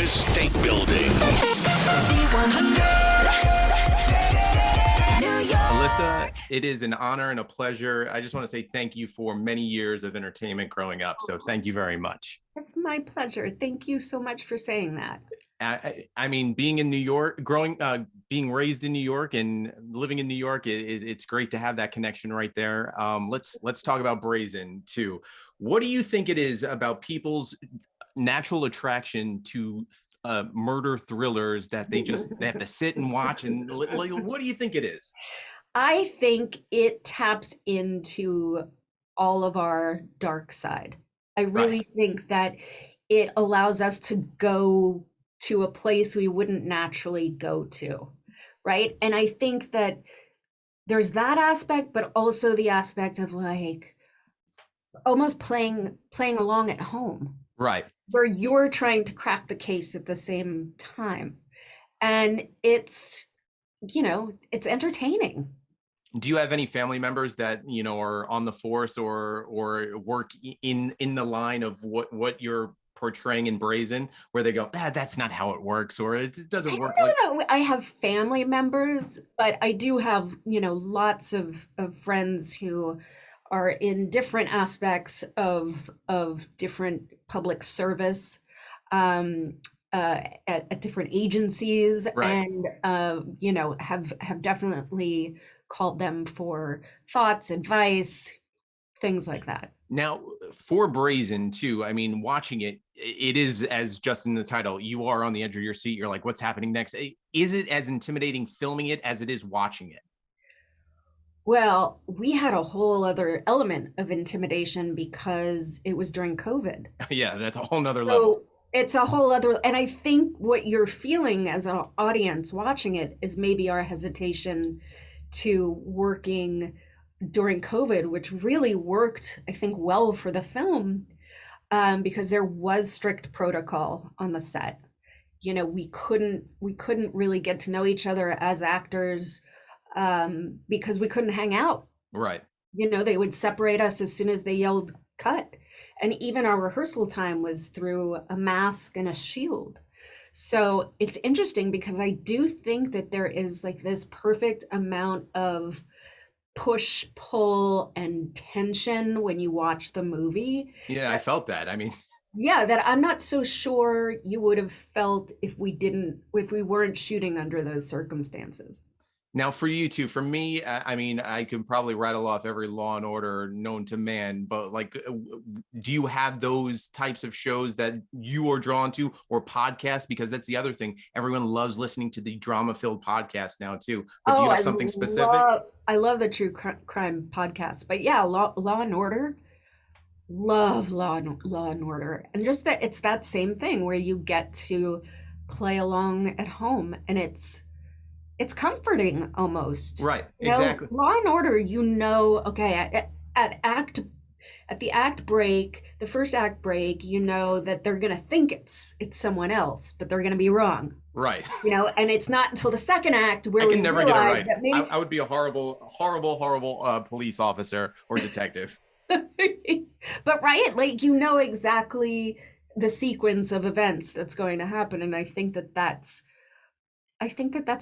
Empire State Building. Alyssa, it is an honor and a pleasure. I just want to say thank you for many years of entertainment growing up. So thank you very much. It's my pleasure. Thank you so much for saying that. I mean, being in New York, being raised in New York and living in New York, it's great to have that connection right there. Let's talk about Brazen too. What do you think it is about people's natural attraction to murder thrillers that they have to sit and watch? And what do you think it is? I think it taps into all of our dark side. I really think that it allows us to go to a place we wouldn't naturally go to, right? And I think that there's that aspect, but also the aspect of like almost playing along at home, Right. where you're trying to crack the case at the same time. And it's entertaining. Do you have any family members that are on the force or work in the line of what you're portraying in Brazen, where they go, that's not how it works, or it doesn't work like? I have family members, but I do have lots of friends who are in different aspects of different public service, at different agencies, and have definitely called them for thoughts, advice, things like that. Now, for Brazen too, I mean, watching it is, as just in the title, you are on the edge of your seat. You're like, what's happening next? Is it as intimidating filming it as it is watching it? Well, we had a whole other element of intimidation because it was during COVID. Yeah, that's a whole nother level. It's a whole other, and I think what you're feeling as an audience watching it is maybe our hesitation to working during COVID, which really worked, I think, well for the film, because there was strict protocol on the set. We couldn't really get to know each other as actors, because we couldn't hang out. Right. They would separate us as soon as they yelled cut. And even our rehearsal time was through a mask and a shield. So it's interesting because I do think that there is like this perfect amount of push, pull, and tension when you watch the movie. Yeah, I felt that. I mean, yeah, that I'm not so sure you would have felt if we weren't shooting under those circumstances. Now, for you two, for me, I mean, I could probably rattle off every Law and Order known to man, but like, do you have those types of shows that you are drawn to, or podcasts? Because that's the other thing. Everyone loves listening to the drama-filled podcast now too. But do you have something specific? I love the true crime podcast, but yeah, Law and Order. Love Law and Order, and just that it's that same thing where you get to play along at home, and it's comforting almost. Right. Exactly. Law and Order, okay, at the act break, the first act break, that they're gonna think it's someone else, but they're gonna be wrong. Right. And it's not until the second act where I can never get it right. Maybe... I would be a horrible police officer or detective. But right, like exactly the sequence of events that's going to happen, and I think that that's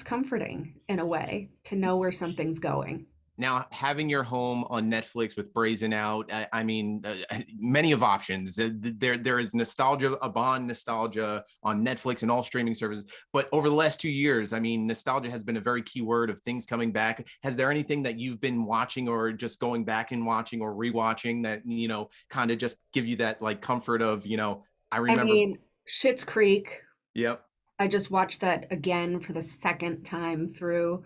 comforting in a way to know where something's going. Now, having your home on Netflix with Brazen out, I mean, many of options. There is nostalgia, a Bond nostalgia on Netflix and all streaming services. But over the last 2 years, I mean, nostalgia has been a very key word of things coming back. Has there anything that you've been watching or just going back and watching or rewatching that, kind of just give you that like comfort of, I remember. I mean, Schitt's Creek. Yep. I just watched that again for the second time through.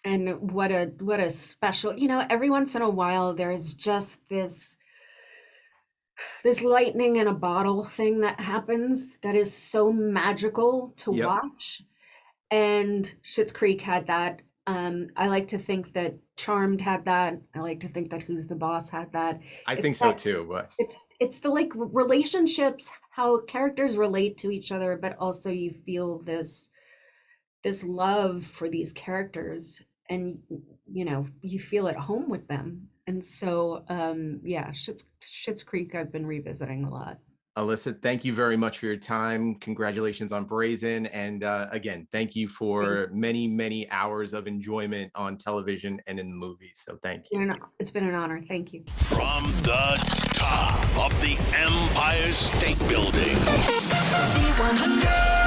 And what a special, every once in a while there's just this lightning in a bottle thing that happens that is so magical to watch. And Schitt's Creek had that. I like to think that Charmed had that. I like to think that Who's the Boss had that. I think so too, but it's the like relationships, how characters relate to each other, but also you feel this love for these characters, and you feel at home with them. And so Schitt's Creek I've been revisiting a lot. Alyssa, thank you very much for your time. Congratulations on Brazen. And again, thank you Thank for many, many hours of enjoyment on television and in the movies. So thank you. you. It's been an honor. Thank you. From the top of the Empire State Building. Z100.